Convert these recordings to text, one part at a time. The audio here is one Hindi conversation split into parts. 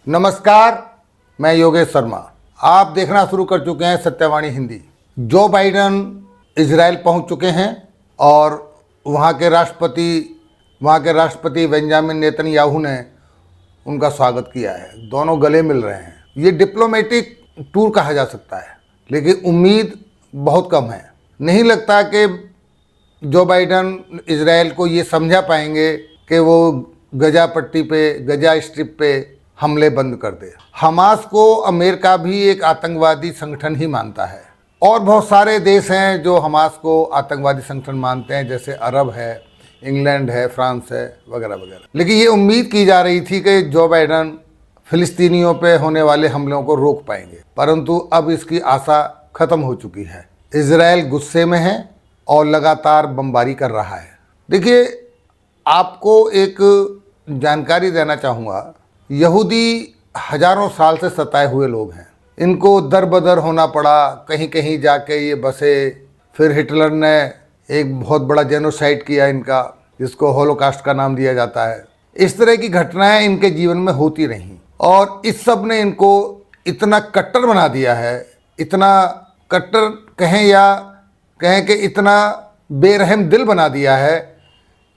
नमस्कार, मैं योगेश शर्मा। आप देखना शुरू कर चुके हैं सत्यवाणी हिंदी। जो बाइडन इजराइल पहुंच चुके हैं और वहां के राष्ट्रपति बेंजामिन नेतन्याहू ने उनका स्वागत किया है। दोनों गले मिल रहे हैं। ये डिप्लोमेटिक टूर कहा जा सकता है, लेकिन उम्मीद बहुत कम है। नहीं लगता कि जो बाइडन इजराइल को ये समझा पाएंगे कि वो गजा पट्टी पे, गजा स्ट्रिप पे हमले बंद कर दे। हमास को अमेरिका भी एक आतंकवादी संगठन ही मानता है और बहुत सारे देश हैं जो हमास को आतंकवादी संगठन मानते हैं, जैसे अरब है, इंग्लैंड है, फ्रांस है, वगैरह वगैरह। लेकिन ये उम्मीद की जा रही थी कि जो बाइडन फिलिस्तीनियों पे होने वाले हमलों को रोक पाएंगे, परंतु अब इसकी आशा खत्म हो चुकी है। इजराइल गुस्से में है और लगातार बमबारी कर रहा है। देखिए, आपको एक जानकारी देना चाहूँगा। यहूदी हजारों साल से सताए हुए लोग हैं। इनको दर बदर होना पड़ा, कहीं कहीं जाके ये बसे। फिर हिटलर ने एक बहुत बड़ा जेनोसाइड किया इनका, जिसको होलोकास्ट का नाम दिया जाता है। इस तरह की घटनाएं इनके जीवन में होती रहीं और इस सब ने इनको इतना कट्टर बना दिया है, इतना कट्टर कहें या कहें कि इतना बेरहम दिल बना दिया है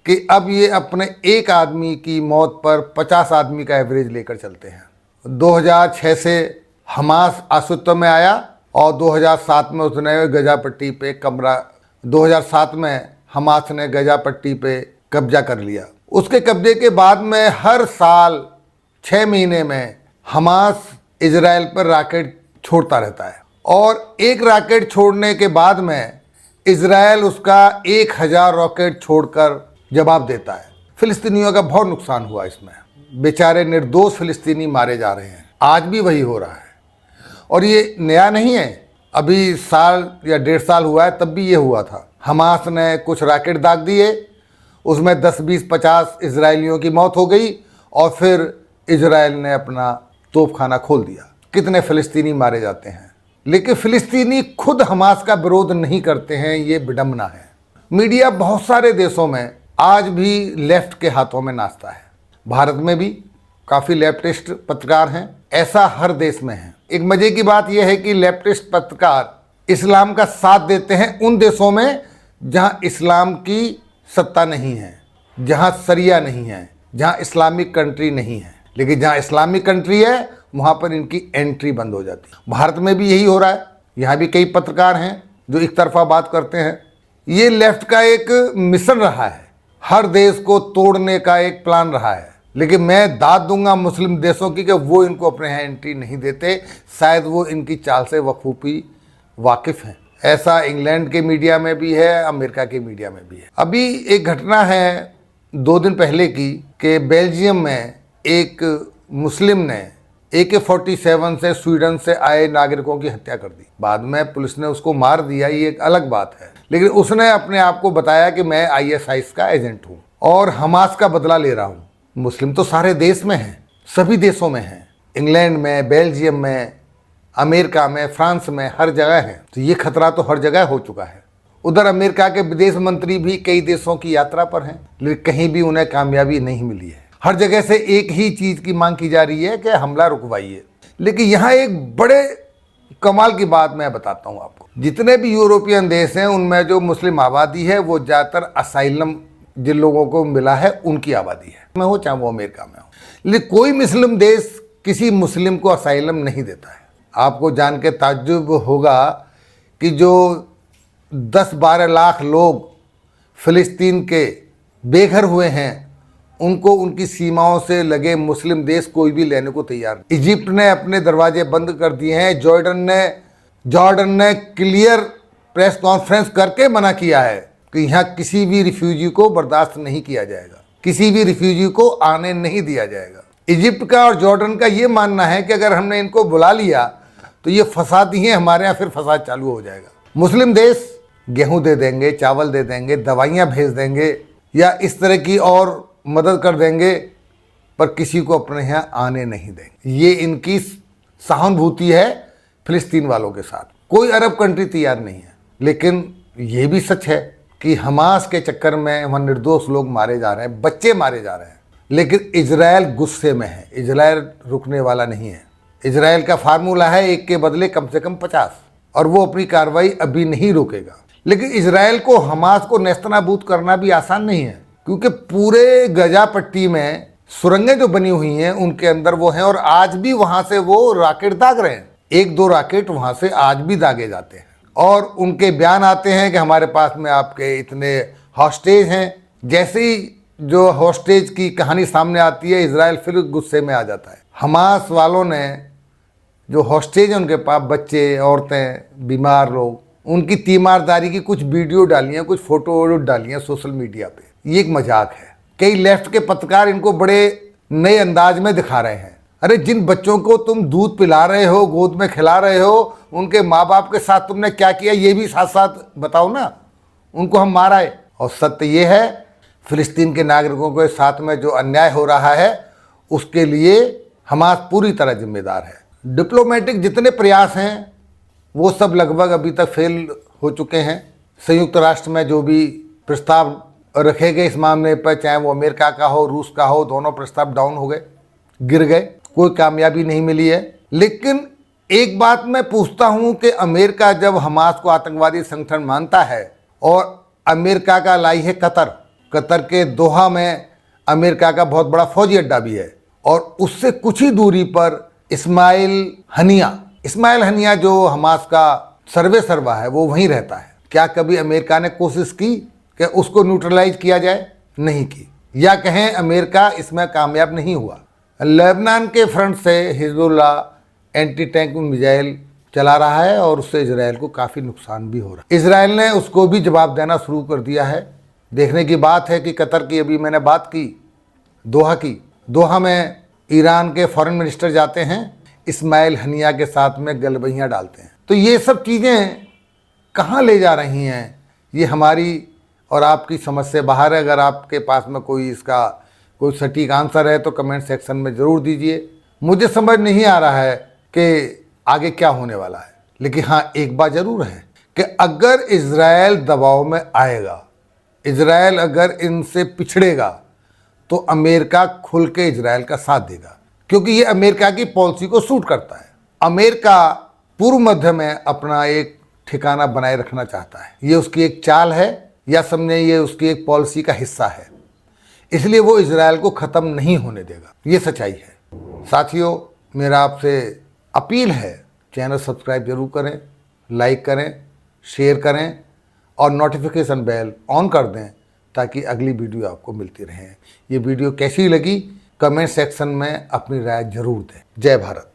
कि अब ये अपने एक आदमी की मौत पर 50 आदमी का एवरेज लेकर चलते हैं। 2006 से हमास अस्तित्व में आया और 2007 में उसने गजा पट्टी पे 2007 में हमास ने गजा पट्टी पे कब्जा कर लिया। उसके कब्जे के बाद में हर साल 6 महीने में हमास इजराइल पर रॉकेट छोड़ता रहता है और एक रॉकेट छोड़ने के बाद में इजराइल उसका 1000 रॉकेट छोड़कर जवाब देता है। फिलिस्तीनियों का बहुत नुकसान हुआ इसमें। बेचारे निर्दोष फिलिस्तीनी मारे जा रहे हैं। आज भी वही हो रहा है और ये नया नहीं है। अभी साल या 1.5 साल हुआ है, तब भी ये हुआ था। हमास ने कुछ रॉकेट दाग दिए, उसमें 10, 20, 50 इजरायलियों की मौत हो गई और फिर इजराइल ने अपना तोपखाना खोल दिया। कितने फिलिस्तीनी मारे जाते हैं। लेकिन फिलिस्तीनी खुद हमास का विरोध नहीं करते हैं, ये विडंबना है। मीडिया बहुत सारे देशों में आज भी लेफ्ट के हाथों में नाचता है। भारत में भी काफ़ी लेफ्टिस्ट पत्रकार हैं, ऐसा हर देश में है। एक मज़े की बात यह है कि लेफ्टिस्ट पत्रकार इस्लाम का साथ देते हैं उन देशों में जहां इस्लाम की सत्ता नहीं है, जहां शरिया नहीं है, जहां इस्लामिक कंट्री नहीं है। लेकिन जहां इस्लामिक कंट्री है वहां पर इनकी एंट्री बंद हो जाती है। भारत में भी यही हो रहा है। यहाँ भी कई पत्रकार हैं जो एक तरफा बात करते हैं। ये लेफ्ट का एक मिशन रहा है, हर देश को तोड़ने का एक प्लान रहा है। लेकिन मैं दाद दूंगा मुस्लिम देशों की कि वो इनको अपने यहाँ एंट्री नहीं देते। शायद वो इनकी चाल से बखूबी वाकिफ़ हैं। ऐसा इंग्लैंड के मीडिया में भी है, अमेरिका के मीडिया में भी है। अभी एक घटना है 2 दिन पहले की कि बेल्जियम में एक मुस्लिम ने AK-47 से स्वीडन से आए नागरिकों की हत्या कर दी। बाद में पुलिस ने उसको मार दिया, ये एक अलग बात है। लेकिन उसने अपने आप को बताया कि मैं ISIS का एजेंट हूँ और हमास का बदला ले रहा हूँ। मुस्लिम तो सारे देश में हैं, सभी देशों में हैं। इंग्लैंड में, बेल्जियम में, अमेरिका में, फ्रांस में, हर जगह है। तो ये खतरा तो हर जगह हो चुका है। उधर अमेरिका के विदेश मंत्री भी कई देशों की यात्रा पर हैं, लेकिन कहीं भी उन्हें कामयाबी नहीं मिली है। हर जगह से एक ही चीज़ की मांग की जा रही है कि हमला रुकवाइए। लेकिन यहाँ एक बड़े कमाल की बात मैं बताता हूँ आपको। जितने भी यूरोपियन देश हैं उनमें जो मुस्लिम आबादी है वो ज़्यादातर असाइलम जिन लोगों को मिला है उनकी आबादी है, मैं हो चाहे वो अमेरिका में हो। लेकिन कोई मुस्लिम देश किसी मुस्लिम को असाइलम नहीं देता है। आपको जान के ताज्जुब होगा कि जो 10-12 लाख लोग फ़िलिस्तीन के बेघर हुए हैं उनको उनकी सीमाओं से लगे मुस्लिम देश कोई भी लेने को तैयार नहीं। इजिप्ट ने अपने दरवाजे बंद कर दिए हैं। जॉर्डन ने क्लियर प्रेस कॉन्फ्रेंस करके मना किया है कि यहाँ किसी भी रिफ्यूजी को बर्दाश्त नहीं किया जाएगा, किसी भी रिफ्यूजी को आने नहीं दिया जाएगा। इजिप्ट का और जॉर्डन का ये मानना है कि अगर हमने इनको बुला लिया तो ये फसाद ही है, हमारे यहाँ फिर फसाद चालू हो जाएगा। मुस्लिम देश गेहूँ दे देंगे, चावल दे देंगे, दवाइयाँ भेज देंगे या इस तरह की और मदद कर देंगे, पर किसी को अपने यहाँ आने नहीं देंगे। ये इनकी सहानुभूति है फिलिस्तीन वालों के साथ। कोई अरब कंट्री तैयार नहीं है। लेकिन ये भी सच है कि हमास के चक्कर में वहाँ निर्दोष लोग मारे जा रहे हैं, बच्चे मारे जा रहे हैं। लेकिन इजराइल गुस्से में है, इजराइल रुकने वाला नहीं है। इजराइल का फार्मूला है 1 के बदले कम से कम 50, और वो अपनी कार्रवाई अभी नहीं रोकेगा। लेकिन इजराइल को हमास को नेस्तनाबूद करना भी आसान नहीं है, क्योंकि पूरे गजा पट्टी में सुरंगें जो बनी हुई हैं उनके अंदर वो हैं, और आज भी वहां से वो रॉकेट दाग रहे हैं। 1-2 रॉकेट वहां से आज भी दागे जाते हैं, और उनके बयान आते हैं कि हमारे पास में आपके इतने हॉस्टेज हैं। जैसे ही जो हॉस्टेज की कहानी सामने आती है, इजराइल फिर गुस्से में आ जाता है। हमास वालों ने जो हॉस्टेज हैं उनके पास बच्चे, औरतें, बीमार लोग, उनकी तीमारदारी की कुछ वीडियो डाली हैं, कुछ फोटो डाली हैं सोशल मीडिया पे। ये एक मजाक है। कई लेफ्ट के पत्रकार इनको बड़े नए अंदाज में दिखा रहे हैं। अरे जिन बच्चों को तुम दूध पिला रहे हो, गोद में खिला रहे हो, उनके माँ बाप के साथ तुमने क्या किया ये भी साथ साथ बताओ ना। उनको हम माराए। और सत्य ये है, फिलिस्तीन के नागरिकों के साथ में जो अन्याय हो रहा है उसके लिए हमास पूरी तरह जिम्मेदार है। डिप्लोमेटिक जितने प्रयास हैं वो सब लगभग अभी तक फेल हो चुके हैं। संयुक्त राष्ट्र में जो भी प्रस्ताव रखे गए इस मामले पर, चाहे वो अमेरिका का हो, रूस का हो, दोनों प्रस्ताव डाउन हो गए, गिर गए, कोई कामयाबी नहीं मिली है। लेकिन एक बात मैं पूछता हूं कि अमेरिका जब हमास को आतंकवादी संगठन मानता है, और अमेरिका का लाई है कतर के दोहा में अमेरिका का बहुत बड़ा फौजी अड्डा भी है, और उससे कुछ ही दूरी पर इस्माइल हनिया जो हमास का सर्वे सर्वा है वो वहीं रहता है। क्या कभी अमेरिका ने कोशिश की कि उसको न्यूट्रलाइज किया जाए? नहीं की, या कहें अमेरिका इसमें कामयाब नहीं हुआ। लेबनान के फ्रंट से हिजबुल्लाह एंटी टैंक मिसाइल चला रहा है, और उससे इजराइल को काफ़ी नुकसान भी हो रहा है। इजराइल ने उसको भी जवाब देना शुरू कर दिया है। देखने की बात है कि कतर की अभी मैंने बात की दोहा में ईरान के फॉरेन मिनिस्टर जाते हैं, इस्माइल हनिया के साथ में गलबैयाँ डालते हैं। तो ये सब चीज़ें कहाँ ले जा रही हैं, ये हमारी और आपकी समझ से बाहर है। अगर आपके पास में इसका कोई सटीक आंसर है तो कमेंट सेक्शन में ज़रूर दीजिए। मुझे समझ नहीं आ रहा है कि आगे क्या होने वाला है। लेकिन हाँ, एक बात ज़रूर है कि अगर इजराइल दबाव में आएगा, इजराइल अगर इनसे पिछड़ेगा, तो अमेरिका खुल के इजराइल का साथ देगा, क्योंकि ये अमेरिका की पॉलिसी को सूट करता है। अमेरिका पूर्व मध्य में अपना एक ठिकाना बनाए रखना चाहता है। ये उसकी एक चाल है, या समझे ये उसकी एक पॉलिसी का हिस्सा है। इसलिए वो इजराइल को ख़त्म नहीं होने देगा, ये सच्चाई है। साथियों, मेरा आपसे अपील है, चैनल सब्सक्राइब जरूर करें, लाइक करें, शेयर करें, और नोटिफिकेशन बेल ऑन कर दें, ताकि अगली वीडियो आपको मिलती रहे। ये वीडियो कैसी लगी कमेंट सेक्शन में अपनी राय जरूर दें। जय भारत।